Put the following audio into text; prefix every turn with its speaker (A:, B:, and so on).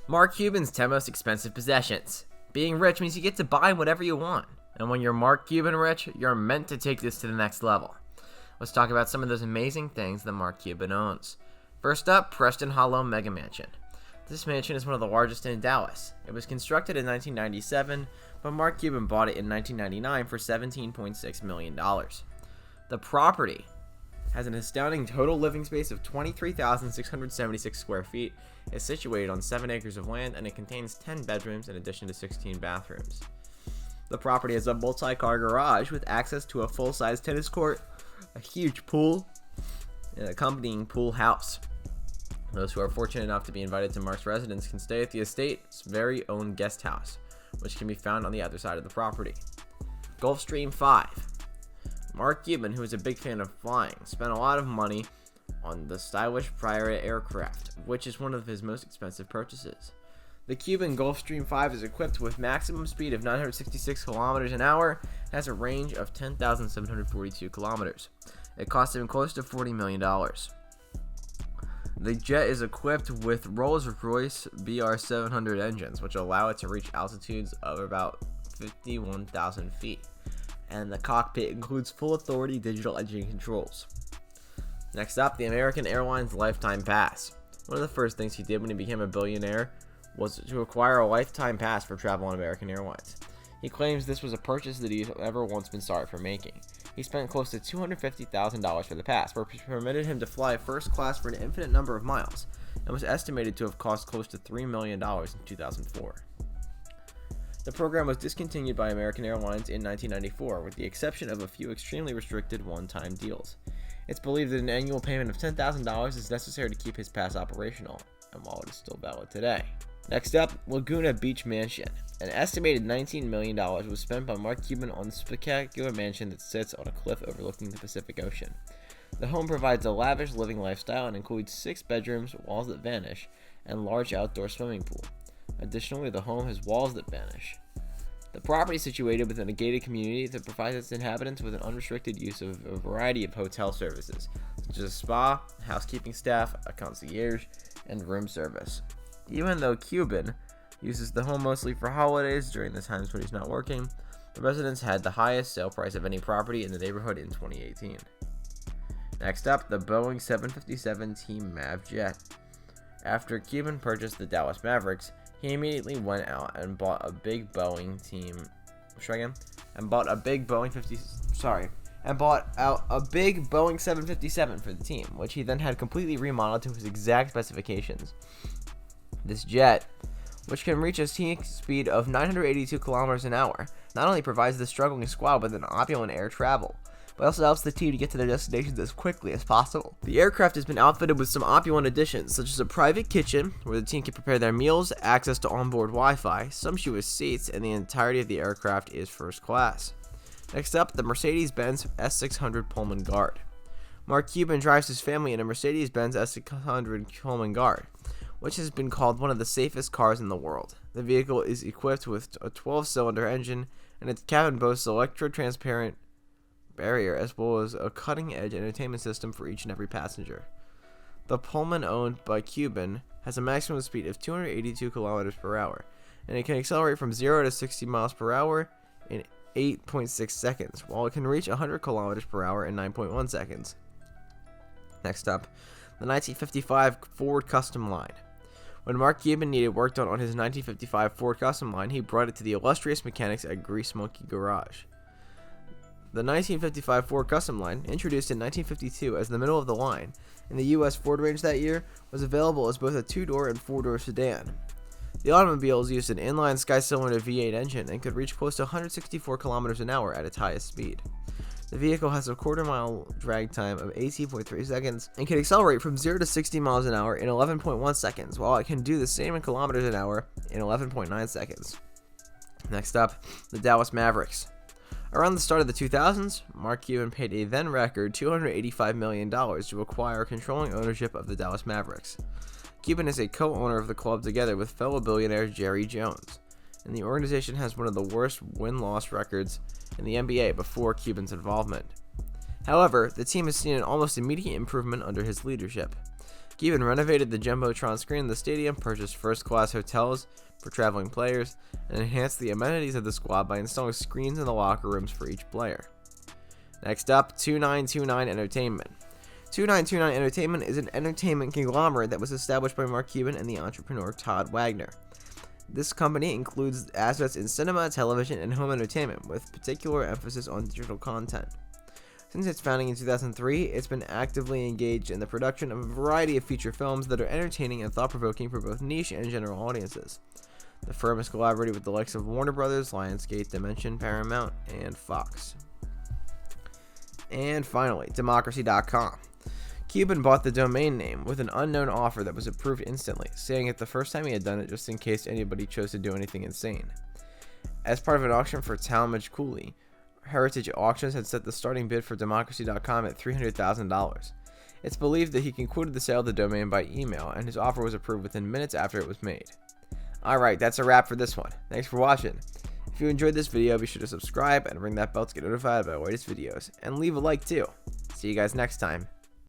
A: Mark Cuban's 10 most expensive possessions. Being rich means you get to buy whatever you want. And when you're Mark Cuban rich, you're meant to take this to the next level. Let's talk about some of those amazing things that Mark Cuban owns. First up, Preston Hollow Mega Mansion. This mansion is one of the largest in Dallas. It was constructed in 1997, but Mark Cuban bought it in 1999 for $17.6 million. The property has an astounding total living space of 23,676 square feet, is situated on 7 acres of land, and it contains 10 bedrooms in addition to 16 bathrooms. The property has a multi-car garage with access to a full-size tennis court, a huge pool, and an accompanying pool house. Those who are fortunate enough to be invited to Mark's residence can stay at the estate's very own guest house, which can be found on the other side of the property. Gulfstream 5. Mark Cuban, who is a big fan of flying, spent a lot of money on the stylish private aircraft, which is one of his most expensive purchases. The Cuban Gulfstream 5 is equipped with maximum speed of 966 kilometers an hour and has a range of 10,742 kilometers. It cost him close to $40 million. The jet is equipped with Rolls-Royce BR700 engines, which allow it to reach altitudes of about 51,000 feet. And the cockpit includes full authority digital engine controls. Next up, the American Airlines Lifetime Pass. One of the first things he did when he became a billionaire was to acquire a lifetime pass for travel on American Airlines. He claims this was a purchase that he's never once been sorry for making. He spent close to $250,000 for the pass, which permitted him to fly first class for an infinite number of miles, and was estimated to have cost close to $3 million in 2004. The program was discontinued by American Airlines in 1994, with the exception of a few extremely restricted one-time deals. It's believed that an annual payment of $10,000 is necessary to keep his pass operational, and while it is still valid today. Next up, Laguna Beach Mansion. An estimated $19 million was spent by Mark Cuban on the spectacular mansion that sits on a cliff overlooking the Pacific Ocean. The home provides a lavish living lifestyle and includes 6 bedrooms, walls that vanish, and large outdoor swimming pool. Additionally, the home has walls that vanish. The property is situated within a gated community that provides its inhabitants with an unrestricted use of a variety of hotel services, such as a spa, housekeeping staff, a concierge, and room service. Even though Cuban uses the home mostly for holidays during the times when he's not working, the residence had the highest sale price of any property in the neighborhood in 2018. Next up, the Boeing 757 Team Mav jet. After Cuban purchased the Dallas Mavericks, he immediately went out and bought a big Boeing 757 for the team, which he then had completely remodeled to his exact specifications. This jet, which can reach a peak speed of 982 kilometers an hour, not only provides the struggling squad with an opulent air travel, but also helps the team to get to their destinations as quickly as possible. The aircraft has been outfitted with some opulent additions, such as a private kitchen, where the team can prepare their meals, access to onboard Wi-Fi, sumptuous seats, and the entirety of the aircraft is first class. Next up, the Mercedes-Benz S600 Pullman Guard. Mark Cuban drives his family in a Mercedes-Benz S600 Pullman Guard, which has been called one of the safest cars in the world. The vehicle is equipped with a 12-cylinder engine, and its cabin boasts an electro-transparent barrier as well as a cutting-edge entertainment system for each and every passenger. The Pullman, owned by Cuban, has a maximum speed of 282 kilometers per hour, and it can accelerate from 0 to 60 miles per hour in 8.6 seconds, while it can reach 100 kilometers per hour in 9.1 seconds. Next up, the 1955 Ford Custom Line. When Mark Cuban needed work done on his 1955 Ford Custom Line, he brought it to the illustrious mechanics at Grease Monkey Garage. The 1955 Ford Custom Line, introduced in 1952 as the middle of the line in the U.S. Ford range that year, was available as both a 2-door and 4-door sedan. The automobiles used an inline sky-cylinder V8 engine and could reach close to 164 kilometers an hour at its highest speed. The vehicle has a quarter-mile drag time of 18.3 seconds and can accelerate from 0 to 60 miles an hour in 11.1 seconds, while it can do the same in kilometers an hour in 11.9 seconds. Next up, the Dallas Mavericks. Around the start of the 2000s, Mark Cuban paid a then-record $285 million to acquire controlling ownership of the Dallas Mavericks. Cuban is a co-owner of the club together with fellow billionaire Jerry Jones, and the organization has one of the worst win-loss records in the NBA before Cuban's involvement. However, the team has seen an almost immediate improvement under his leadership. Cuban renovated the Jumbotron screen in the stadium, purchased first-class hotels for traveling players, and enhanced the amenities of the squad by installing screens in the locker rooms for each player. Next up, 2929 Entertainment. 2929 Entertainment is an entertainment conglomerate that was established by Mark Cuban and the entrepreneur Todd Wagner. This company includes assets in cinema, television, and home entertainment, with particular emphasis on digital content. Since its founding in 2003, it's been actively engaged in the production of a variety of feature films that are entertaining and thought-provoking for both niche and general audiences. The firm has collaborated with the likes of Warner Brothers, Lionsgate, Dimension, Paramount, and Fox. And finally, Democracy.com. Cuban bought the domain name with an unknown offer that was approved instantly, saying it the first time he had done it just in case anybody chose to do anything insane. As part of an auction for Talmadge Cooley, Heritage Auctions had set the starting bid for Democracy.com at $300,000. It's believed that he concluded the sale of the domain by email, and his offer was approved within minutes after it was made. Alright, that's a wrap for this one. Thanks for watching. If you enjoyed this video, be sure to subscribe and ring that bell to get notified about our latest videos, and leave a like too. See you guys next time.